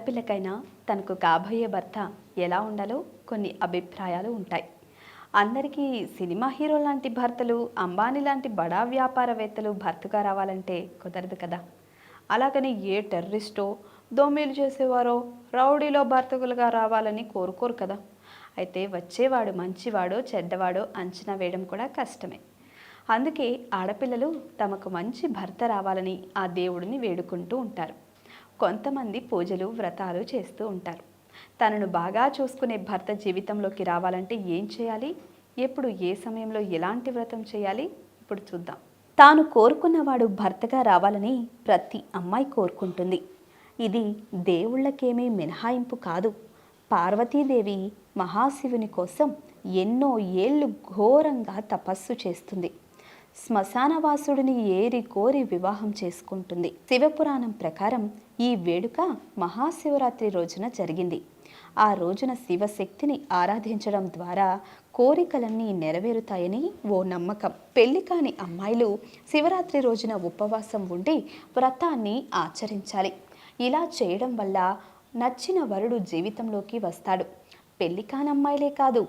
ఆడపిల్లకైనా తనకు కాబోయే భర్త ఎలా ఉండాలో కొన్ని అభిప్రాయాలు ఉంటాయి. అందరికీ సినిమా హీరో లాంటి భర్తలు, అంబానీ లాంటి బడా వ్యాపారవేత్తలు భర్తగా రావాలంటే కుదరదు కదా. అలాగని ఏ టెర్రరిస్టో, దోమీలు చేసేవారో, రౌడీలో భర్తకులుగా రావాలని కోరుకోరు కదా. అయితే వచ్చేవాడు మంచివాడో చెడ్డవాడో అంచనా వేయడం కూడా కష్టమే. అందుకే ఆడపిల్లలు తమకు మంచి భర్త రావాలని ఆ దేవుడిని వేడుకుంటూ ఉంటారు. కొంతమంది పూజలు వ్రతాలు చేస్తూ ఉంటారు. తనను బాగా చూసుకునే భర్త జీవితంలోకి రావాలంటే ఏం చేయాలి, ఎప్పుడు ఏ సమయంలో ఎలాంటి వ్రతం చేయాలి ఇప్పుడు చూద్దాం. తాను కోరుకున్నవాడు భర్తగా రావాలని ప్రతి అమ్మాయి కోరుకుంటుంది. ఇది దేవుళ్ళకేమీ మినహాయింపు కాదు. పార్వతీదేవి మహాశివుని కోసం ఎన్నో ఏళ్ళు ఘోరంగా తపస్సు చేస్తుంది. శ్మశానవాసుడిని ఏరి కోరి వివాహం చేసుకుంటుంది. శివపురాణం ప్రకారం ఈ వేడుక మహాశివరాత్రి రోజున జరిగింది. ఆ రోజున శివశక్తిని ఆరాధించడం ద్వారా కోరికలన్నీ నెరవేరుతాయని ఓ నమ్మకం. పెళ్లి కాని అమ్మాయిలు శివరాత్రి రోజున ఉపవాసం ఉండి వ్రతాన్ని ఆచరించాలి. ఇలా చేయడం వల్ల నచ్చిన వరుడు జీవితంలోకి వస్తాడు. పెళ్లి కాని అమ్మాయిలే కాదు,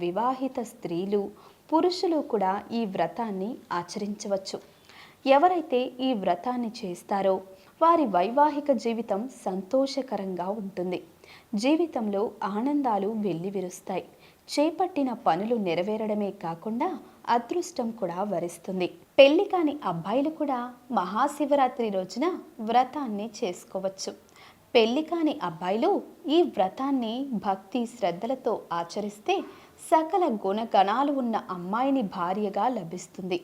వివాహిత స్త్రీలు, పురుషులు కూడా ఈ వ్రతాన్ని ఆచరించవచ్చు. ఎవరైతే ఈ వ్రతాన్ని చేస్తారో వారి వైవాహిక జీవితం సంతోషకరంగా ఉంటుంది. జీవితంలో ఆనందాలు వెల్లివిరుస్తాయి. చేపట్టిన పనులు నెరవేరడమే కాకుండా అదృష్టం కూడా వరిస్తుంది. పెళ్లి కాని అబ్బాయిలు కూడా మహాశివరాత్రి రోజున వ్రతాన్ని చేసుకోవచ్చు. పెళ్లి కాని అబ్బాయిలు ఈ వ్రతాన్ని భక్తి శ్రద్ధలతో ఆచరిస్తే సకల గుణగణాలు ఉన్న అమ్మాయిని భార్యగా లభిస్తుంది.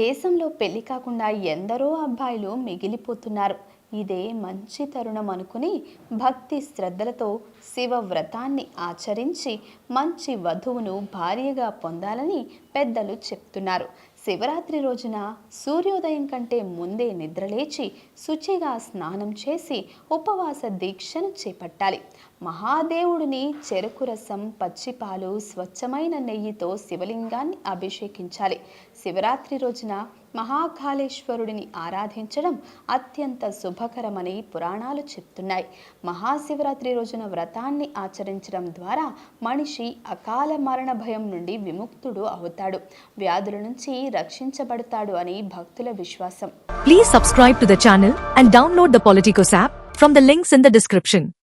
దేశంలో పెళ్లి కాకుండా ఎందరో అబ్బాయిలు మిగిలిపోతున్నారు. ఇదే మంచి తరుణం అనుకుని భక్తి శ్రద్ధలతో శివ వ్రతాన్ని ఆచరించి మంచి వధువును భార్యగా పొందాలని పెద్దలు చెప్తున్నారు. శివరాత్రి రోజున సూర్యోదయం కంటే ముందే నిద్రలేచి శుచిగా స్నానం చేసి ఉపవాస దీక్షను చేపట్టాలి. మహాదేవుడిని చెరుకు రసం, పచ్చిపాలు, స్వచ్ఛమైన నెయ్యితో శివలింగాన్ని అభిషేకించాలి. శివరాత్రి రోజున మహాకాళేశ్వరుడిని ఆరాధించడం అత్యంత శుభకరమని పురాణాలు చెప్తున్నాయి. మహాశివరాత్రి రోజున వ్రతాన్ని ఆచరించడం ద్వారా మనిషి అకాల మరణ భయం నుండి విముక్తుడు అవుతాడు, వ్యాధుల నుంచి రక్షించబడతాడు అని భక్తుల విశ్వాసం. Please subscribe to the channel and download the Politicos app from the links in the description.